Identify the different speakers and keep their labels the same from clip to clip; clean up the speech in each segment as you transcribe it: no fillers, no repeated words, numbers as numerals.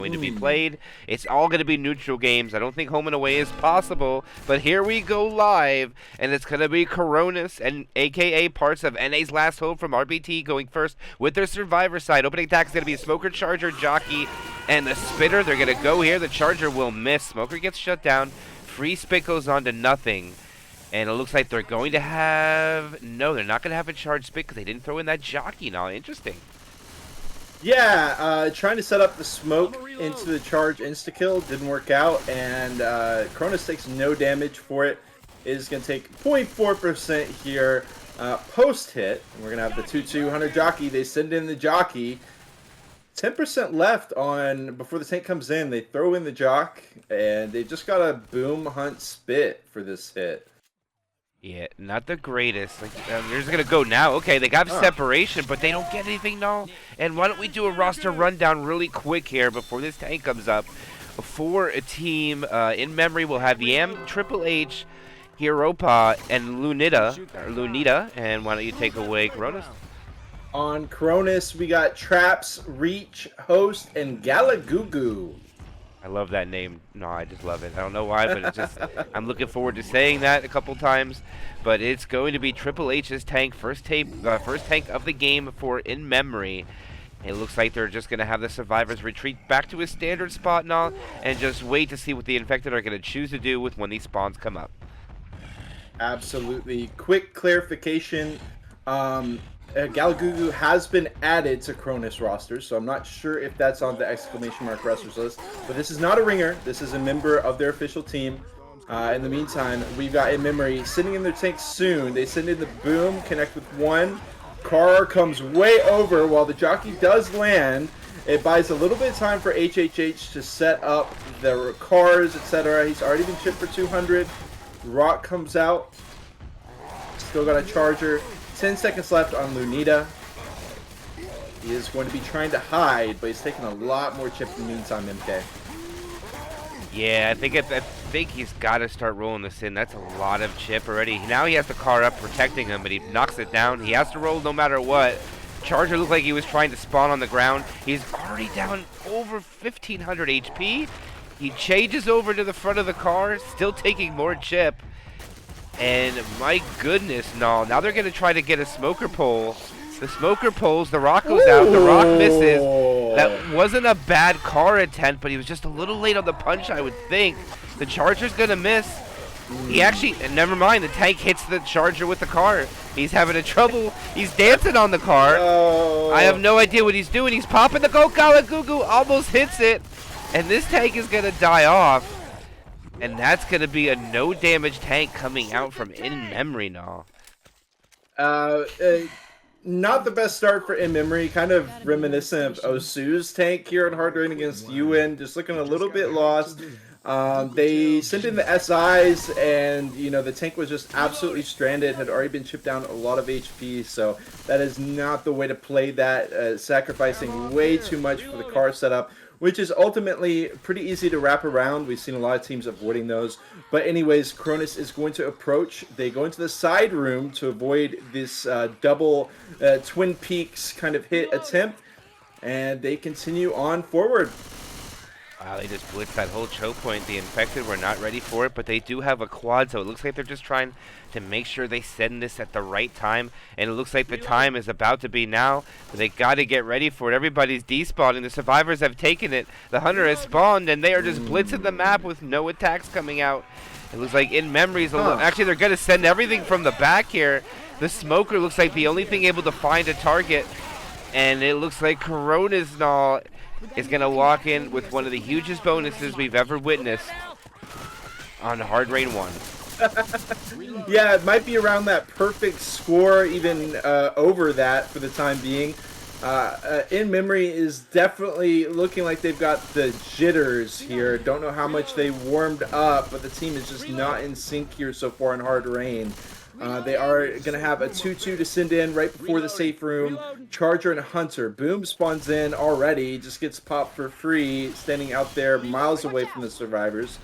Speaker 1: Going to be played. It's all going to be neutral games. I don't think home and away is possible, but here we go live, and it's going to be Cronus and AKA parts of NA's Last Hope from RBT going first with their survivor side. Opening attack is going to be a Smoker, Charger, Jockey, and the Spitter. They're going to go here. The Charger will miss. Smoker gets shut down. Free Spit goes on to nothing. And it looks like they're going to have... No, they're not going to have a charged Spit because they didn't throw in that Jockey now. Interesting.
Speaker 2: Yeah, trying to set up the smoke into the charge insta-kill didn't work out, and Cronus takes no damage for it. It is going to take 0.4% here post-hit. We're going to have the 2-2 Hunter Jockey. They send in the Jockey. 10% left on before the tank comes in. They throw in the Jock, and they just got a Boom Hunt Spit for this hit.
Speaker 1: Yeah, not the greatest. Like, they're just going to go now. Okay, they got separation, but they don't get anything now. And why don't we do a roster rundown really quick here before this tank comes up. For a team in memory, we'll have Yam, Triple H, Hiropa, and Lunita. And why don't you take away Cronus?
Speaker 2: On Cronus, we got Traps, Reach, Host, and Galagugu.
Speaker 1: I love that name. No, I just love it. I don't know why, but it's just I'm looking forward to saying that a couple times. But it's going to be Triple H's tank, first tank of the game for in memory. It looks like they're just going to have the survivors retreat back to a standard spot now and just wait to see what the infected are going to choose to do with when these spawns come up.
Speaker 2: Absolutely. Quick clarification. Galagugu has been added to Cronus rosters, so I'm not sure if that's on the exclamation mark wrestlers list. But this is not a ringer. This is a member of their official team. In the meantime, we've got in memory sitting in their tank soon. They send in the Boom, connect with one. Car comes way over while the Jockey does land. It buys a little bit of time for HHH to set up the cars, etc. He's already been chipped for 200. Rock comes out. Still got a Charger. 10 seconds left on Lunita. He is going to be trying to hide, but he's taking a lot more chip in the meantime, MK.
Speaker 1: Yeah, I think he's got to start rolling this in. That's a lot of chip already. Now he has the car up protecting him, but he knocks it down. He has to roll no matter what. Charger looked like he was trying to spawn on the ground. He's already down over 1,500 HP. He changes over to the front of the car, still taking more chip. And my goodness, no. Now they're going to try to get a smoker pole. The smoker pulls, the rock goes out, the rock misses. That wasn't a bad car attempt, but he was just a little late on the punch, I would think. The Charger's going to miss. He actually, never mind, the tank hits the Charger with the car. He's having a trouble. He's dancing on the car. I have no idea what he's doing. He's popping the Galagugu, almost hits it. And this tank is going to die off. And that's going to be a no-damage tank coming out from in-memory now.
Speaker 2: Not the best start for in-memory. Kind of reminiscent of Osu's tank here on Hard Rain against UN. Just looking a little bit lost. They sent in the SIs, and the tank was just absolutely stranded. Had already been chipped down a lot of HP, so that is not the way to play that. Sacrificing way too much for the car setup, which is ultimately pretty easy to wrap around. We've seen a lot of teams avoiding those. But anyways, Cronus is going to approach. They go into the side room to avoid this double Twin Peaks kind of hit attempt. And they continue on forward.
Speaker 1: Wow, they just blitzed that whole choke point. The infected were not ready for it, but they do have a quad, so it looks like they're just trying to make sure they send this at the right time. And it looks like the time is about to be now. They got to get ready for it. Everybody's despawning. The survivors have taken it. The hunter has spawned, and they are just blitzing the map with no attacks coming out. It looks like in memories, actually they're going to send everything from the back here. The smoker looks like the only thing able to find a target. And it looks like Corona's now is going to walk in with one of the hugest bonuses we've ever witnessed on Hard Rain 1.
Speaker 2: Yeah, it might be around that perfect score, even over that for the time being. In memory is definitely looking like they've got the jitters here. Don't know how much they warmed up, but the team is just not in sync here so far in Hard Rain. They are going to have a 2-2 to send in right before the safe room. Charger and Hunter. Boom spawns in already. Just gets popped for free, standing out there miles away from the survivors.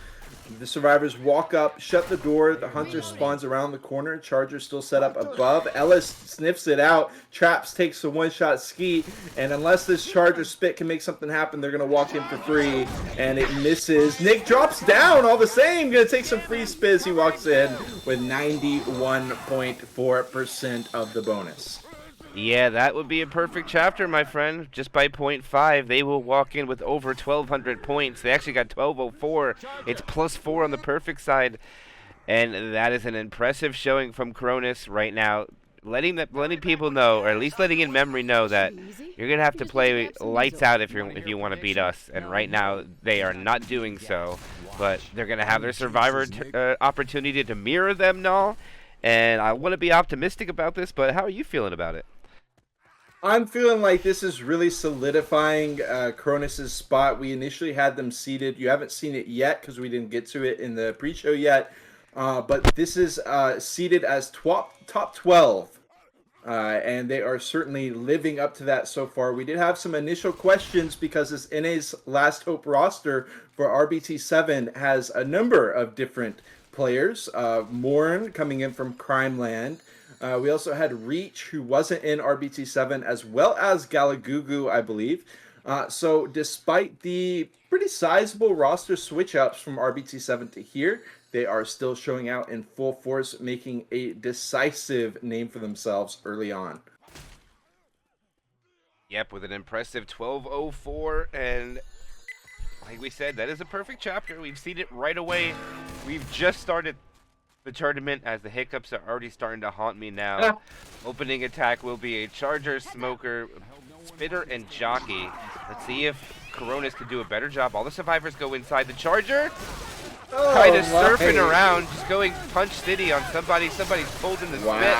Speaker 2: The survivors walk up, shut the door. The hunter spawns around the corner. Charger still set up above. Ellis sniffs it out. Traps takes a one-shot skeet. And unless this charger spit can make something happen, they're going to walk in for free. And it misses. Nick drops down all the same. Going to take some free spits. He walks in with 91.4% of the bonus.
Speaker 1: Yeah, that would be a perfect chapter, my friend. Just by 0.5, they will walk in with over 1,200 points. They actually got 1,204. It's +4 on the perfect side. And that is an impressive showing from Cronus right now. Letting people know, or at least letting In Memory know, that you're going to have to play lights out if you want to beat us. And right now, they are not doing so. But they're going to have their Survivor opportunity to mirror them now. And I want to be optimistic about this, but how are you feeling about it?
Speaker 2: I'm feeling like this is really solidifying Cronus's spot. We initially had them seated. You haven't seen it yet because we didn't get to it in the pre-show yet. But this is seated as top 12. And they are certainly living up to that so far. We did have some initial questions because this NA's Last Hope roster for RBT7 has a number of different players. Morn coming in from Crimeland. We also had Reach, who wasn't in RBT7, as well as Galagugu, I believe. So despite the pretty sizable roster switch-ups from RBT7 to here, they are still showing out in full force, making a decisive name for themselves early on.
Speaker 1: Yep, with an impressive 12:04, and like we said, that is a perfect chapter. We've seen it right away. We've just started the tournament as the hiccups are already starting to haunt me now. Opening attack will be a Charger, Smoker, Spitter, and Jockey. Let's see if Cronus can do a better job. All the survivors go inside the Charger. Kind of surfing around, just going Punch City on somebody. Somebody's pulled in the spit,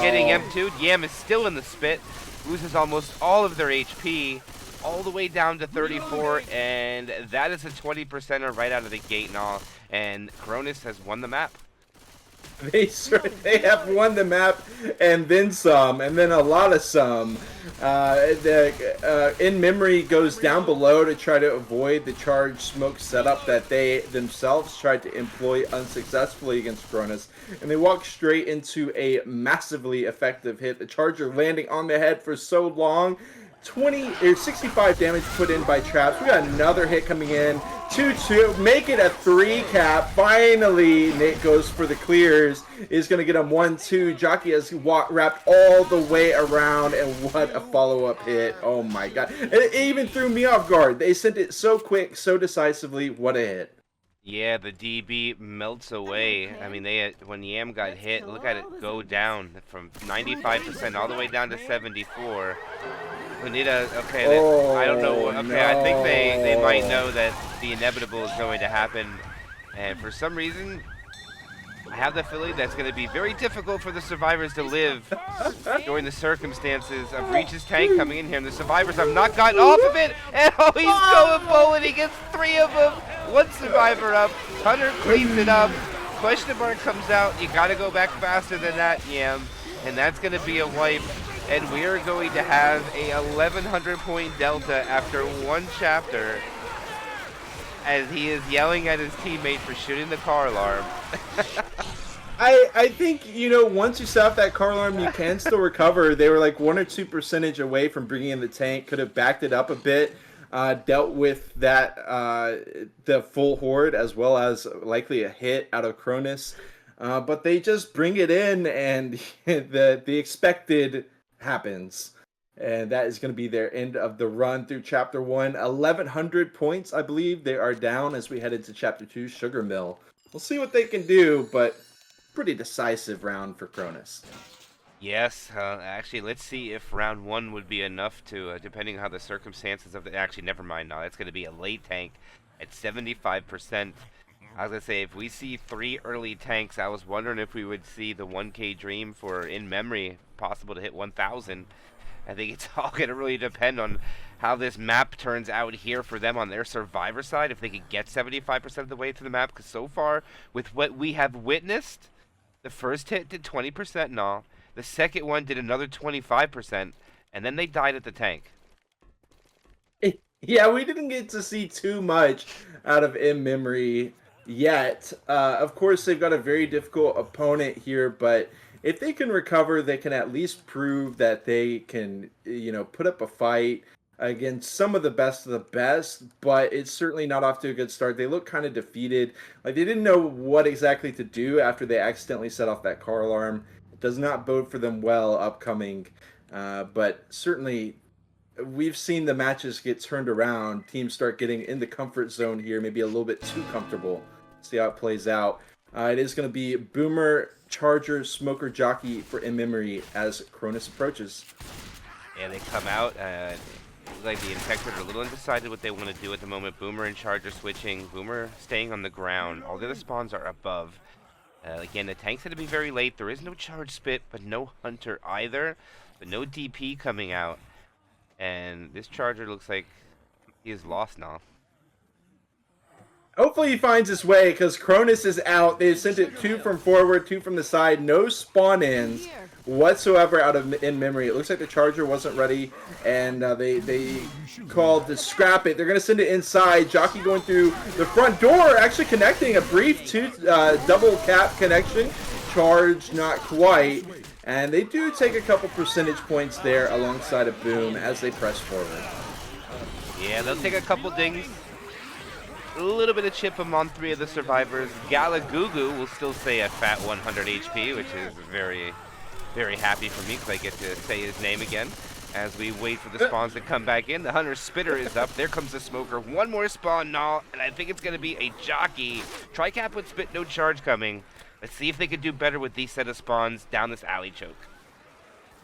Speaker 1: getting M2'd. Yam is still in the spit, loses almost all of their HP, all the way down to 34, and that is a 20%er right out of the gate and all. And Cronus has won the map.
Speaker 2: They have won the map and then some, and then a lot of some. In Memory goes down below to try to avoid the charge smoke setup that they themselves tried to employ unsuccessfully against Cronus, and they walk straight into a massively effective hit. The Charger landing on the head for so long. 65 damage put in by Traps. We got another hit coming in. 2-2. Make it a 3 cap. Finally, Nate goes for the clears. Is going to get him 1-2. Jockey has wrapped all the way around, and what a follow-up hit. Oh my god. It even threw me off guard. They sent it so quick, so decisively. What a hit.
Speaker 1: Yeah, the DB melts away. I mean, when Yam got hit, look at it go down from 95% all the way down to 74. Bonita, okay, I don't know. Okay,
Speaker 2: no.
Speaker 1: I think they might know that the inevitable is going to happen, and for some reason, I have the feeling that's going to be very difficult for the survivors to live during the circumstances of Reach's tank coming in here, and the survivors have not gotten off of it, and oh, he's going bowling. He gets 3 of them. 1 survivor up. Hunter cleans it up. Question mark comes out. You got to go back faster than that, Yam, and that's going to be a wipe. And we are going to have a 1,100 point delta after 1 chapter as he is yelling at his teammate for shooting the car alarm.
Speaker 2: I think, once you set off that car alarm, you can still recover. They were like 1 or 2% away from bringing in the tank. Could have backed it up a bit, dealt with that, the full horde, as well as likely a hit out of Cronus. But they just bring it in, and the expected happens, and that is going to be their end of the run through chapter 1. 1,100 points, I believe they are down as we head into chapter 2, Sugar Mill. We'll see what they can do, but pretty decisive round for Cronus.
Speaker 1: Yes, actually, let's see if round 1 would be enough to, depending on how the circumstances of the, actually, never mind, no, that's going to be a late tank at 75%. I was going to say, if we see 3 early tanks, I was wondering if we would see the 1K dream for In Memory possible to hit 1,000. I think it's all going to really depend on how this map turns out here for them on their survivor side, if they can get 75% of the way through the map, because so far, with what we have witnessed, the first hit did 20% and all, the second one did another 25%, and then they died at the tank.
Speaker 2: Yeah, we didn't get to see too much out of In Memory yet. Of course, they've got a very difficult opponent here, but if they can recover, they can at least prove that they can, put up a fight against some of the best, but it's certainly not off to a good start. They look kind of defeated. Like they didn't know what exactly to do after they accidentally set off that car alarm. It does not bode for them well upcoming, but certainly we've seen the matches get turned around. Teams start getting in the comfort zone here, maybe a little bit too comfortable. See how it plays out. It is going to be Boomer, Charger, Smoker, Jockey for In Memory as Cronus approaches.
Speaker 1: And they come out. Like the Infected are a little undecided what they want to do at the moment. Boomer and Charger switching. Boomer staying on the ground. All the other spawns are above. Again, the tank's going to be very late. There is no Charge Spit, but no Hunter either. But no DP coming out. And this Charger looks like he is lost now.
Speaker 2: Hopefully he finds his way because Cronus is out. They've sent it 2 from forward, 2 from the side. No spawn-ins whatsoever out of In Memory. It looks like the Charger wasn't ready, and they called to scrap it. They're going to send it inside. Jockey going through the front door, actually connecting a brief double cap connection. Charge, not quite. And they do take a couple percentage points there alongside of Boom as they press forward.
Speaker 1: Yeah, they'll take a couple dings. A little bit of chip among 3 of the survivors. Galagugu will still stay at fat 100 HP, which is very, very happy for me because I get to say his name again as we wait for the spawns to come back in. The Hunter Spitter is up. There comes the Smoker. One more spawn, Null, and I think it's going to be a Jockey. Tricap with Spit, no charge coming. Let's see if they can do better with these set of spawns down this alley choke.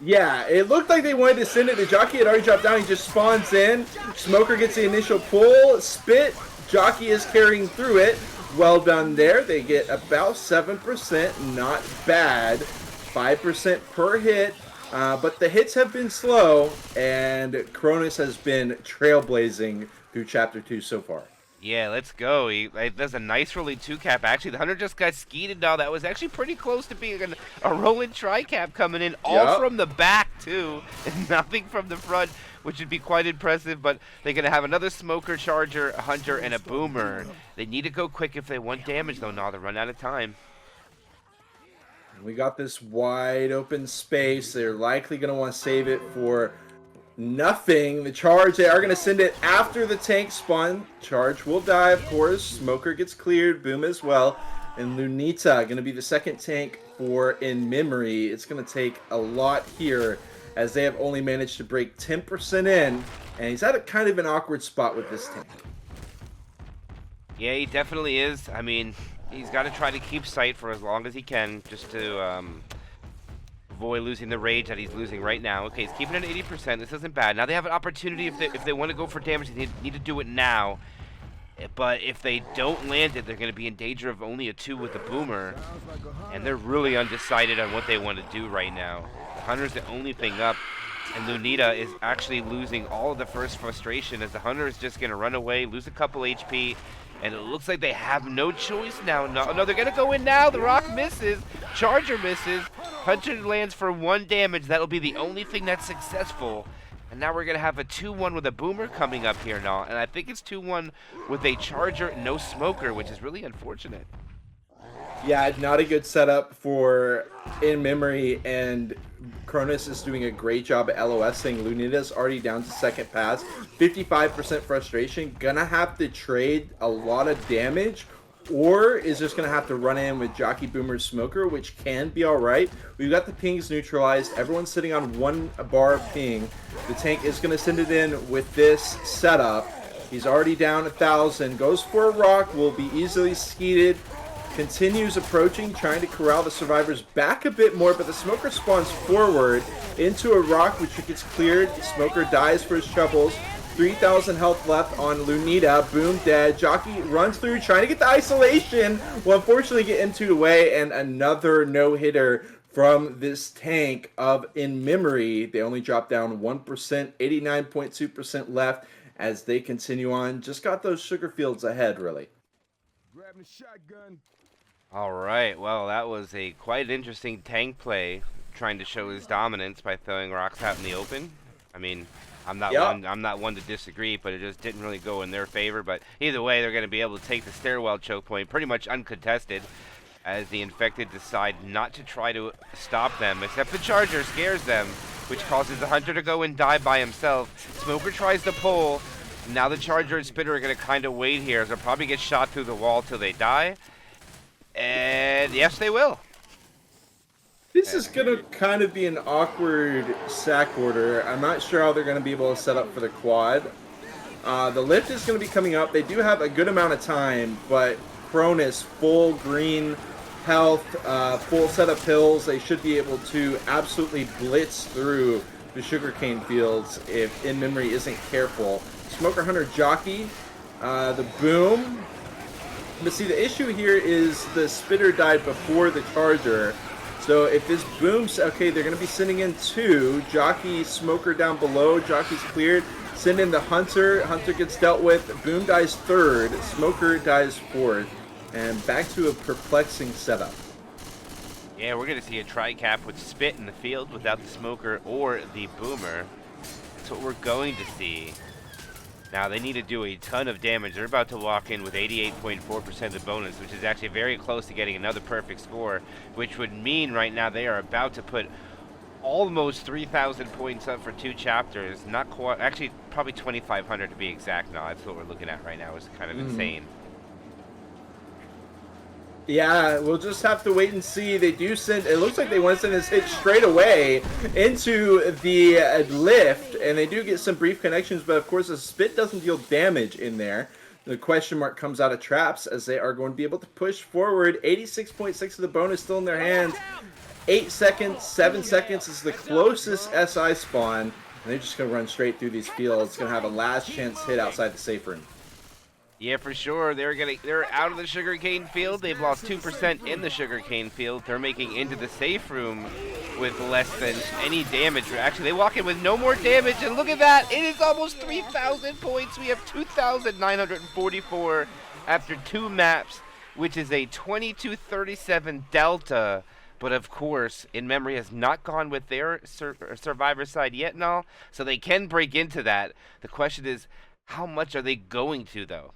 Speaker 2: Yeah, it looked like they wanted to send it. The Jockey had already dropped down. He just spawns in. Smoker gets the initial pull. Spit. Jockey is carrying through it. Well done there. They get about 7%. Not bad. 5% per hit. But the hits have been slow. And Cronus has been trailblazing through Chapter 2 so far.
Speaker 1: Yeah, let's go. He does a nice rolling 2-cap. Actually, the Hunter just got skeeted now. That was actually pretty close to being a rolling tri-cap coming in. All from the back, too. And nothing from the front, which would be quite impressive. But they're going to have another Smoker, Charger, a Hunter, and a Boomer. They need to go quick if they want damage, though. Now they run out of time.
Speaker 2: We got this wide open space. They're likely going to want to save it for nothing. The Charge, they are going to send it after the tank spawn. Charge will die, of course. Smoker gets cleared. Boom as well. And Lunita going to be the second tank for In Memory. It's going to take a lot here as they have only managed to break 10% in. And he's at a kind of an awkward spot with this tank.
Speaker 1: Yeah, he definitely is. I mean, he's got to try to keep sight for as long as he can just to avoid losing the rage that he's losing right now. Okay, he's keeping it at 80%. This isn't bad. Now they have an opportunity if they want to go for damage. They need to do it now. But if they don't land it, they're going to be in danger of only a 2 with the Boomer. And they're really undecided on what they want to do right now. The Hunter's the only thing up. And Lunita is actually losing all of the first frustration as the Hunter is just going to run away, lose a couple HP. And it looks like they have no choice now. No, they're going to go in now. The Rock misses. Charger misses. Hunter lands for 1 damage. That'll be the only thing that's successful. And now we're going to have a 2-1 with a Boomer coming up here now. And I think it's 2-1 with a Charger, no Smoker, which is really unfortunate.
Speaker 2: Yeah, not a good setup for In Memory, and Cronus is doing a great job at LOSing. Lunita's already down to second pass. 55% frustration. Gonna have to trade a lot of damage, or is just gonna have to run in with Jockey, Boomer, Smoker, which can be alright. We've got the pings neutralized. Everyone's sitting on 1 bar of ping. The tank is gonna send it in with this setup. He's already down 1,000. Goes for a rock. Will be easily skeeted. Continues approaching, trying to corral the survivors back a bit more, but the Smoker spawns forward into a rock, which gets cleared. The Smoker dies for his troubles. 3,000 health left on Lunita. Boom, dead. Jockey runs through, trying to get the isolation. Will unfortunately get into away, and another no-hitter from this tank of In Memory. They only drop down 1%, 89.2% left as they continue on. Just got those sugar fields ahead, really.
Speaker 3: Grabbing the shotgun.
Speaker 1: All right, well, that was a quite interesting tank play, trying to show his dominance by throwing rocks out in the open. I mean,
Speaker 2: Yep.
Speaker 1: I'm not one to disagree, but it just didn't really go in their favor. But either way, they're going to be able to take the stairwell choke point pretty much uncontested, as the infected decide not to try to stop them, except the charger scares them, which causes the hunter to go and die by himself. Smoker tries to pull. Now the charger and spitter are going to kind of wait here, as they'll probably get shot through the wall till they die. And yes, they will.
Speaker 2: This is going to kind of be an awkward sack order. I'm not sure how they're going to be able to set up for the quad. The lift is going to be coming up. They do have a good amount of time, but Cronus, full green health, full set of pills. They should be able to absolutely blitz through the sugarcane fields if In Memory isn't careful. Smoker Hunter Jockey, the boom. But see, the issue here is the spitter died before the charger. So if this booms, okay, they're going to be sending in 2. Jockey, Smoker down below. Jockey's cleared. Send in the Hunter. Hunter gets dealt with. Boom dies 3rd. Smoker dies 4th. And back to a perplexing setup.
Speaker 1: Yeah, we're going to see a tri-cap with spit in the field without the smoker or the boomer. That's what we're going to see. Now, they need to do a ton of damage. They're about to walk in with 88.4% of the bonus, which is actually very close to getting another perfect score, which would mean right now they are about to put almost 3,000 points up for 2 chapters. Not quite, actually, probably 2,500 to be exact now. That's what we're looking at right now. It's kind of insane.
Speaker 2: Yeah, we'll just have to wait and see. They do send, it looks like they want to send this hit straight away into the lift, and they do get some brief connections, but of course the spit doesn't deal damage in there. The question mark comes out of traps, as they are going to be able to push forward. 86.6 of the bonus still in their hands. 8 seconds, 7 seconds is the closest SI spawn, and they're just going to run straight through these fields. Going to have a last chance hit outside the safe room.
Speaker 1: Yeah, for sure. They're out of the sugarcane field. They've lost 2% in the sugarcane field. They're making into the safe room with less than any damage. Actually, they walk in with no more damage, and look at that. It is almost 3,000 points. We have 2,944 after 2 maps, which is a 2237 delta. But of course, In Memory has not gone with their survivor side yet and all, so they can break into that. The question is, how much are they going to, though?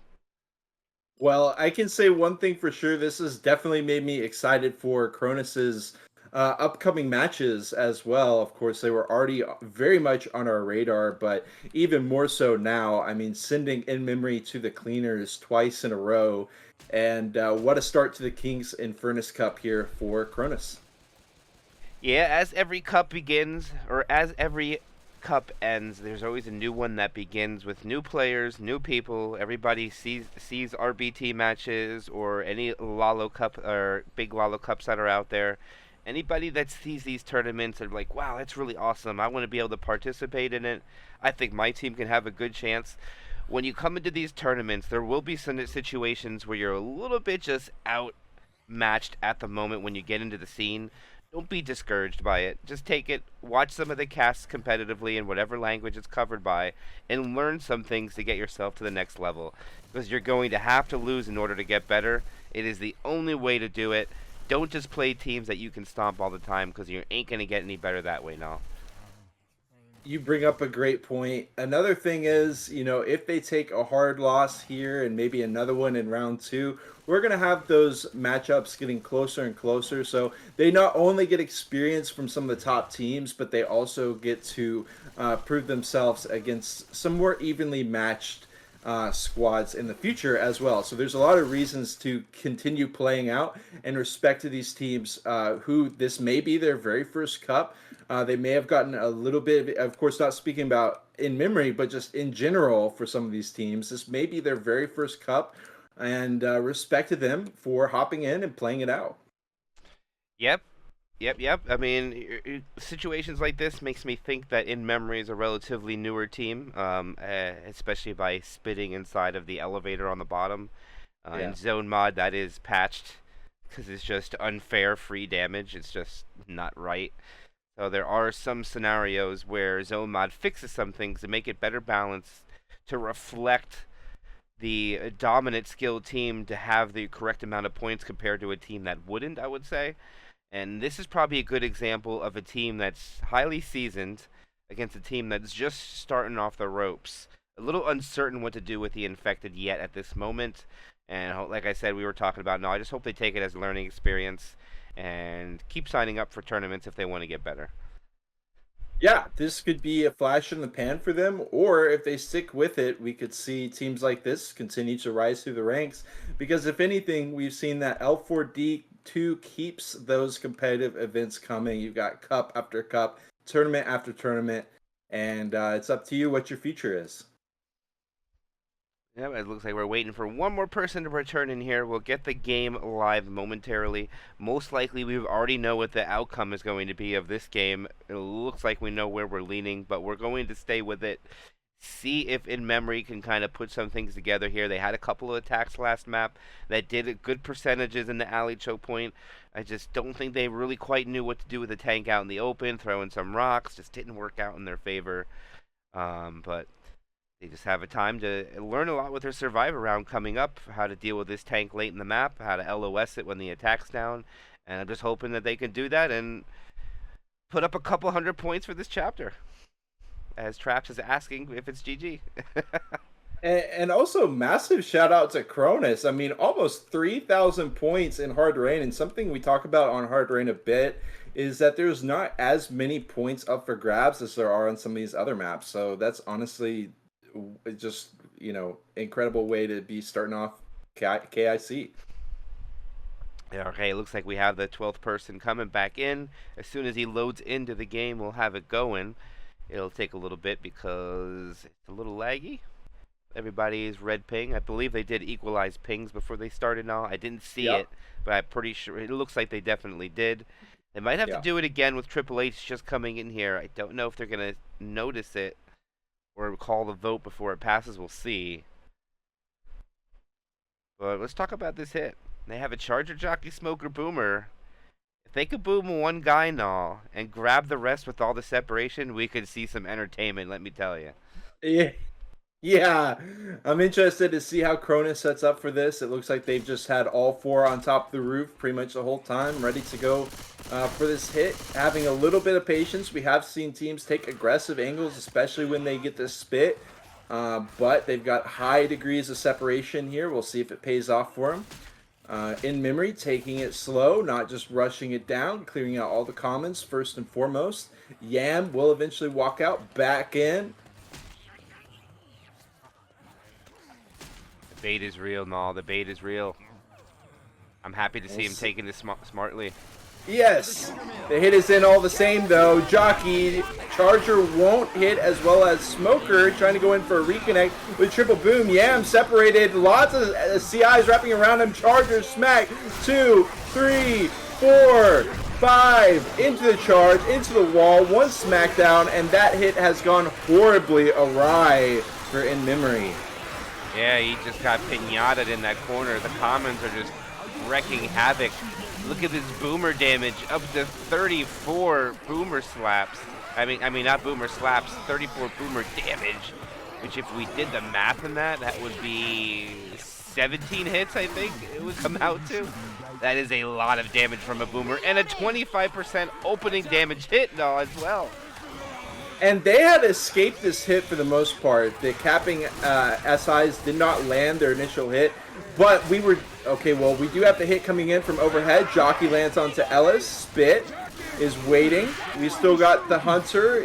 Speaker 2: Well, I can say one thing for sure. This has definitely made me excited for Cronus's upcoming matches as well. Of course, they were already very much on our radar, but even more so now. I mean, sending In Memory to the cleaners twice in a row. And what a start to the King's Infernus Cup here for Cronus.
Speaker 1: Yeah, as every cup begins, or as every cup ends, there's always a new one that begins with new players, new people. Everybody sees RBT matches or any Lalo Cup or big Lalo Cups that are out there. Anybody that sees these tournaments are like, wow, that's really awesome. I want to be able to participate in it. I think my team can have a good chance. When you come into these tournaments, there will be some situations where you're a little bit just outmatched at the moment when you get into the scene. Don't be discouraged by it. Just take it, watch some of the casts competitively in whatever language it's covered by, and learn some things to get yourself to the next level. Because you're going to have to lose in order to get better. It is the only way to do it. Don't just play teams that you can stomp all the time, because you ain't going to get any better that way now.
Speaker 2: You bring up a great point. Another thing is, if they take a hard loss here and maybe another one in round 2, we're going to have those matchups getting closer and closer. So they not only get experience from some of the top teams, but they also get to prove themselves against some more evenly matched squads in the future as well. So there's a lot of reasons to continue playing out and respect to these teams who this may be their very first cup. They may have gotten a little bit, of course, not speaking about In Memory, but just in general for some of these teams. This may be their very first cup, and respect to them for hopping in and playing it out.
Speaker 1: Yep. I mean, situations like this makes me think that In Memory is a relatively newer team, especially by spitting inside of the elevator on the bottom. In Zone Mod, that is patched because it's just unfair free damage. It's just not right. So there are some scenarios where Zone Mod fixes some things to make it better balanced, to reflect the dominant skilled team to have the correct amount of points compared to a team that wouldn't, I would say. And this is probably a good example of a team that's highly seasoned, against a team that's just starting off the ropes. A little uncertain what to do with the infected yet at this moment. And like I said, we were talking about, no, I just hope they take it as a learning experience and keep signing up for tournaments if they want to get better.
Speaker 2: Yeah, this could be a flash in the pan for them, or if they stick with it, we could see teams like this continue to rise through the ranks. Because if anything, we've seen that L4D2 keeps those competitive events coming. You've got cup after cup, tournament after tournament, and it's up to you what your future is.
Speaker 1: Yeah, it looks like we're waiting for one more person to return in here. We'll get the game live momentarily. Most likely, we already know what the outcome is going to be of this game. It looks like we know where we're leaning, but we're going to stay with it. See if In Memory can kind of put some things together here. They had a couple of attacks last map that did good percentages in the alley choke point. I just don't think they really quite knew what to do with the tank out in the open. Throwing some rocks just didn't work out in their favor. But they just have a time to learn a lot with their Survivor round coming up, how to deal with this tank late in the map, how to LOS it when the attack's down, and I'm just hoping that they can do that and put up a couple 100 points for this chapter, as Traps is asking if it's GG.
Speaker 2: And also, massive shout out to Cronus. I mean, almost 3,000 points in Hard Rain, and something we talk about on Hard Rain a bit is that there's not as many points up for grabs as there are on some of these other maps. So that's honestly just, incredible way to be starting off KIC.
Speaker 1: Yeah, okay, it looks like we have the 12th person coming back in. As soon as he loads into the game, we'll have it going. It'll take a little bit because it's a little laggy. Everybody's red ping. I believe they did equalize pings before they started now. I didn't see it, but I'm pretty sure it looks like they definitely did. They might have to do it again with Triple H just coming in here. I don't know if they're going to notice it or call the vote before it passes. We'll see. But let's talk about this hit. They have a Charger, Jockey, Smoker, Boomer. If they could boom one guy now and grab the rest with all the separation, we could see some entertainment, let me tell you.
Speaker 2: Yeah, I'm interested to see how Cronus sets up for this. It looks like they've just had all four on top of the roof pretty much the whole time, ready to go for this hit. Having a little bit of patience. We have seen teams take aggressive angles, especially when they get this spit. But they've got high degrees of separation here. We'll see if it pays off for them. In Memory, taking it slow, not just rushing it down, clearing out all the commons first and foremost. Yam will eventually walk out, back in.
Speaker 1: The bait is real, Maul. The bait is real. I'm happy to see him taking this smartly.
Speaker 2: Yes, the hit is in all the same though. Jockey, Charger won't hit as well as Smoker, trying to go in for a reconnect with Triple Boom. Yam separated, lots of CIs wrapping around him. Charger smack, 2, 3, 4, 5, into the charge, into the wall, one smackdown, and that hit has gone horribly awry for In Memory.
Speaker 1: Yeah, he just got pinataed in that corner. The commons are just wrecking havoc. Look at this boomer damage, up to 34 boomer slaps. I mean not boomer slaps, 34 boomer damage. Which if we did the math in that, that would be 17 hits, I think it would come out to. That is a lot of damage from a boomer, and a 25% opening damage hit now as well.
Speaker 2: And they had escaped this hit for the most part. The capping SIs did not land their initial hit. But we were... Okay, well, we do have the hit coming in from overhead. Jockey lands onto Ellis. Spit is waiting. We still got the Hunter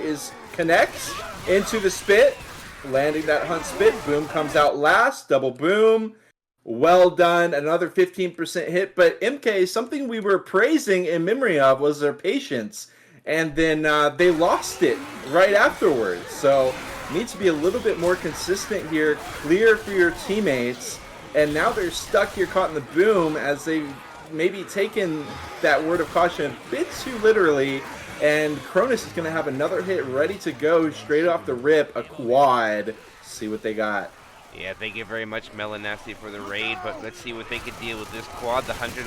Speaker 2: connects into the Spit. Landing that Hunt Spit. Boom comes out last. Double boom. Well done. Another 15% hit. But MK, something we were praising In Memory of was their patience. And then they lost it right afterwards. So need to be a little bit more consistent here, clear for your teammates. And now they're stuck here caught in the boom as they've maybe taken that word of caution a bit too literally. And Cronus is going to have another hit ready to go straight off the rip, a quad. See what they got.
Speaker 1: Yeah, thank you very much, Melanasty, for the raid, but let's see what they can deal with this quad. The 100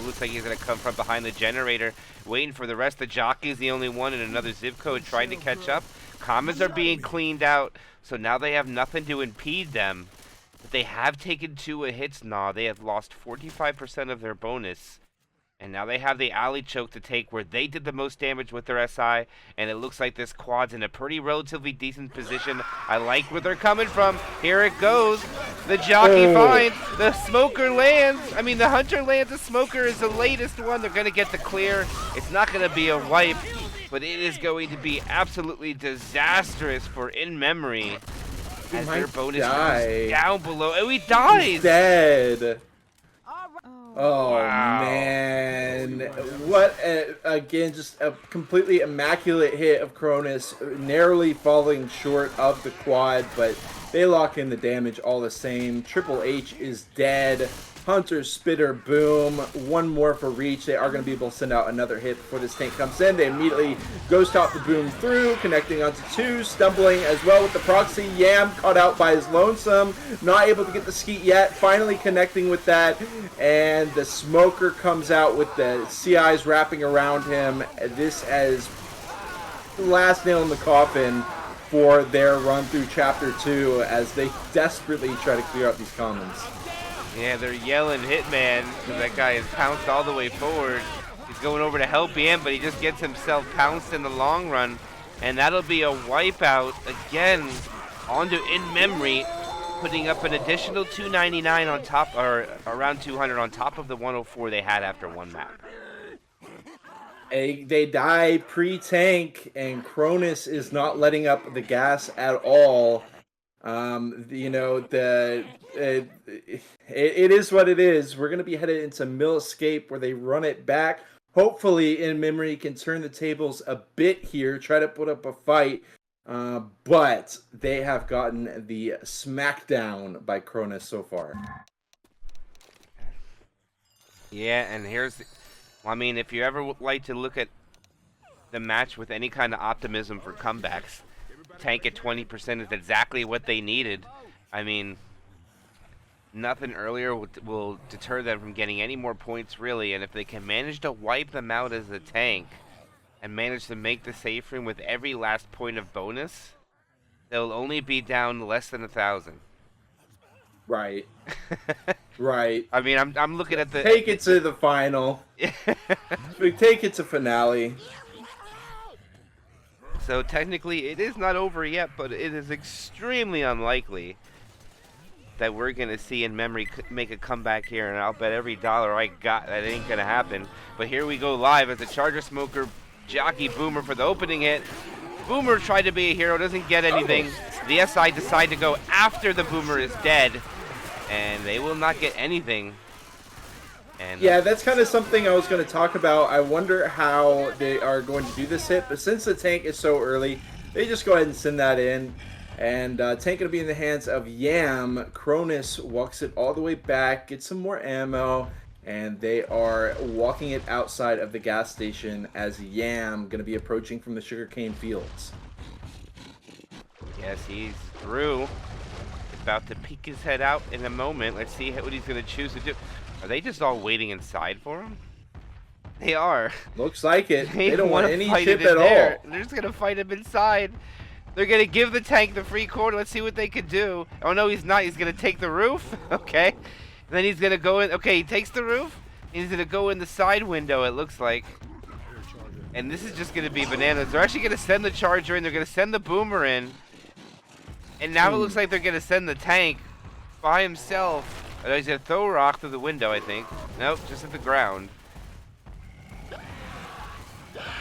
Speaker 1: looks like he's going to come from behind the generator, waiting for the rest. The Jockey's the only one in another zip code trying to catch up. Commons are being cleaned out, so now they have nothing to impede them. But they have taken 2 hits now. They have lost 45% of their bonus. And now they have the alley choke to take where they did the most damage with their SI, and it looks like this quad's in a pretty relatively decent position. I like where they're coming from. Here it goes. The jockey finds. The smoker lands. I mean, the hunter lands. The smoker is the latest one. They're going to get the clear. It's not going to be a wipe, but it is going to be absolutely disastrous for In Memory as their bonus goes down below. Oh, he dies.
Speaker 2: He's dead. Oh,
Speaker 1: Wow.
Speaker 2: man. What, again, just a completely immaculate hit of Cronus, narrowly falling short of the quad, but they lock in the damage all the same. Triple H is dead. Hunter, Spitter, boom. One more for reach. They are going to be able to send out another hit before this tank comes in. They immediately ghost top the boom through, connecting onto two, stumbling as well with the proxy. Yam caught out by his lonesome. Not able to get the skeet yet. Finally connecting with that. And the smoker comes out with the CIs wrapping around him. This as the last nail in the coffin for their run through Chapter 2 as they desperately try to clear out these commons.
Speaker 1: Yeah, they're yelling Hitman because that guy is pounced all the way forward. He's going over to help him, but he just gets himself pounced in the long run. And that'll be a wipeout again onto In Memory, putting up an additional 299 on top, or around 200 on top of the 104 they had after one map.
Speaker 2: They die pre-tank, and Cronus is not letting up the gas at all. You know, it is what it is. We're going to be headed into Mill Escape where they run it back. Hopefully, In Memory can turn the tables a bit here, try to put up a fight. But they have gotten the smackdown by Cronus so far.
Speaker 1: Yeah, and I mean, if you ever like to look at the match with any kind of optimism for comebacks, tank at 20% is exactly what they needed. I mean, nothing earlier will deter them from getting any more points, really. And if they can manage to wipe them out as a tank and manage to make the safe room with every last point of bonus, they'll only be down less than 1,000.
Speaker 2: Right. Right.
Speaker 1: I mean, I'm looking at the...
Speaker 2: Take it to the final. Take it to finale.
Speaker 1: So technically, it is not over yet, but it is extremely unlikely that we're going to see In Memory make a comeback here, and I'll bet every dollar I got that ain't going to happen. But here we go live as the Charger Smoker jockey Boomer for the opening hit. Boomer tried to be a hero, doesn't get anything. The SI decide to go after the Boomer is dead, and they will not get anything. And
Speaker 2: yeah, that's kind of something I was going to talk about. I wonder how they are going to do this hit, but since the tank is so early, they just go ahead and send that in. And tank going to be in the hands of Yam. Cronus walks it all the way back, gets some more ammo, and they are walking it outside of the gas station as Yam going to be approaching from the sugarcane fields.
Speaker 1: Yes, he's through. About to peek his head out in a moment. Let's see what he's going to choose to do. Are they just all waiting inside for him? They are.
Speaker 2: Looks like it. They don't want any chip
Speaker 1: at
Speaker 2: all.
Speaker 1: They're just going to fight him inside. They're going to give the tank the free corner. Let's see what they can do. Oh, no, he's not. He's going to take the roof. Okay. And then he's going to go in. Okay, he takes the roof. He's going to go in the side window, it looks like. And this is just going to be bananas. They're actually going to send the Charger in. They're going to send the Boomer in. And now it looks like they're going to send the tank by himself. Oh, he's going to throw a rock through the window, I think. Nope, just at the ground.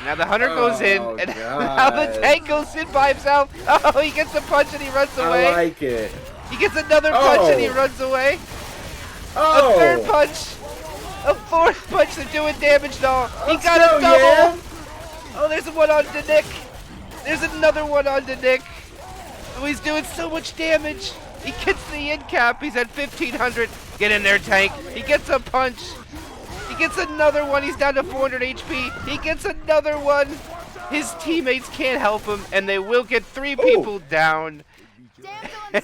Speaker 1: Now the Hunter goes in, and now the tank goes in by himself. Oh, he gets a punch and he runs away.
Speaker 2: I like it.
Speaker 1: He gets another punch and he runs away.
Speaker 2: Oh.
Speaker 1: A third punch. A fourth punch. They're doing damage now. He got a double.
Speaker 2: Yeah.
Speaker 1: Oh, there's one on the Nick. There's another one on the Nick. Oh, he's doing so much damage. He gets the end cap. He's at 1,500. Get in there, tank. He gets a punch. He gets another one. He's down to 400 HP. He gets another one. His teammates can't help him, and they will get 3 people down.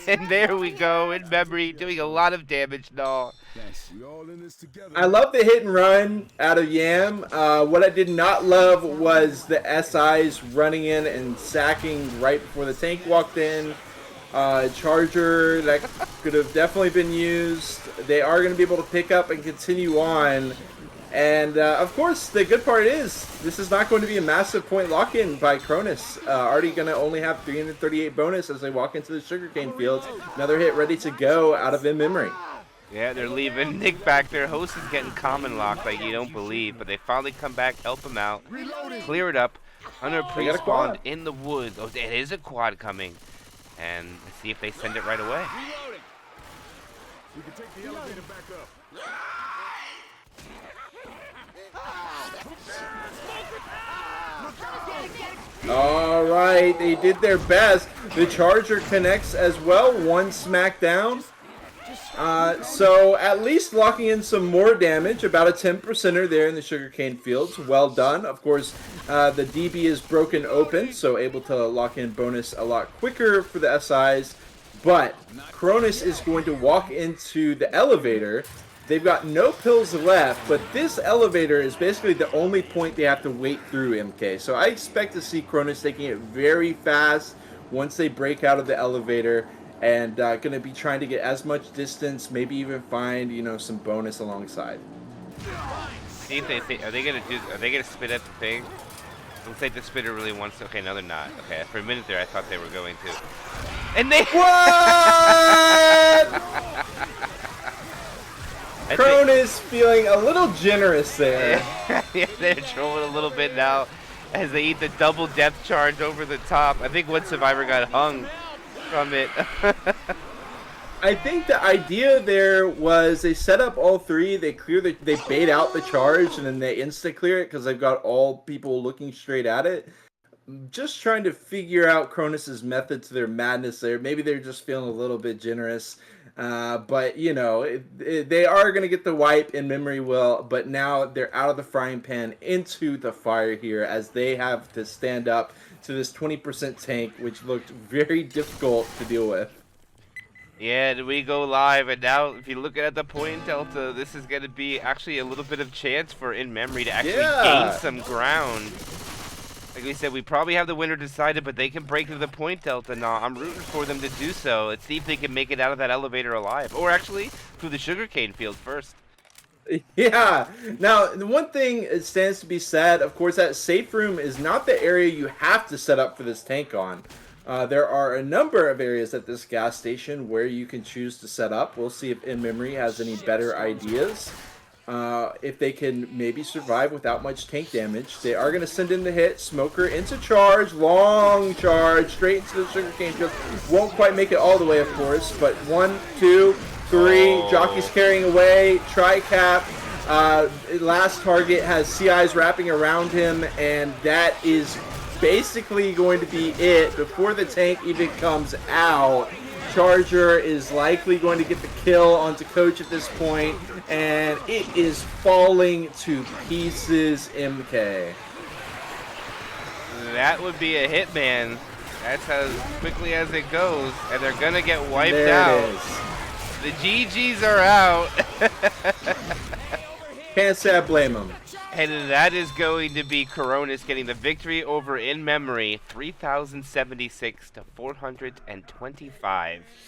Speaker 1: And there we go. In Memory, doing a lot of damage now.
Speaker 2: I love the hit and run out of Yam. What I did not love was the SIs running in and sacking right before the tank walked in. Charger, that could have definitely been used. They are going to be able to pick up and continue on. And of course, the good part is this is not going to be a massive point lock-in by Cronus. Already going to only have 338 bonus as they walk into the sugarcane fields. Another hit ready to go out of In Memory.
Speaker 1: Yeah, they're leaving Nick back there. Host is getting common locked like you don't believe, but they finally come back, help him out, clear it up. Hunter pre-spawned in the woods. Oh, it is a quad coming. And let's see if they send it right away.
Speaker 3: We can take the elevator back up.
Speaker 2: All right, they did their best. The Charger connects as well. One smackdown. So at least locking in some more damage, about a 10%er there in the sugarcane fields. Well done. Of course, the DB is broken open, so able to lock in bonus a lot quicker for the SIs. But Cronus is going to walk into the elevator. They've got no pills left, but this elevator is basically the only point they have to wait through, MK. So I expect to see Cronus taking it very fast once they break out of the elevator. And going to be trying to get as much distance, maybe even find, you know, some bonus alongside.
Speaker 1: See if they are they gonna spit at the thing? Looks like the spitter really wants to. Okay, no, they're not. Okay, for a minute there, I thought they were going to. And they.
Speaker 2: What? Cronus feeling a little generous there.
Speaker 1: Yeah, they're trolling a little bit now as they eat the double depth charge over the top. I think one survivor got hung from it.
Speaker 2: I think the idea there was they set up all three, they bait out the charge, and then they insta clear it because they've got all people looking straight at it. Just trying to figure out Cronus's method to their madness there. Maybe they're just feeling a little bit generous. But, you know, they are going to get the wipe, In Memory will, but now they're out of the frying pan into the fire here as they have to stand up to this 20% tank, which looked very difficult to deal with.
Speaker 1: Yeah, we go live, and now if you're looking at the point delta, this is going to be actually a little bit of chance for In Memory to actually gain some ground. Like we said, we probably have the winner decided, but they can break through the point delta now. I'm rooting for them to do so. Let's see if they can make it out of that elevator alive. Or actually, through the sugarcane field first.
Speaker 2: Yeah. Now, the one thing it stands to be said, of course, that safe room is not the area you have to set up for this tank on. There are a number of areas at this gas station where you can choose to set up. We'll see if In Memory has any better ideas. If they can maybe survive without much tank damage. They are going to send in the hit. Smoker into charge. Long charge. Straight into the sugarcane field. Won't quite make it all the way, of course. But 1, 2, 3. Jockey's carrying away. Tri-cap. Last target has CIs wrapping around him. And that is basically going to be it before the tank even comes out. Charger is likely going to get the kill onto Coach at this point, and it is falling to pieces, MK.
Speaker 1: That would be a hit, man. That's as quickly as it goes, and they're going to get wiped out.
Speaker 2: It is.
Speaker 1: The GGs are out.
Speaker 2: Can't say I blame them.
Speaker 1: And that is going to be Cronus getting the victory over In Memory, 3,076 to 425.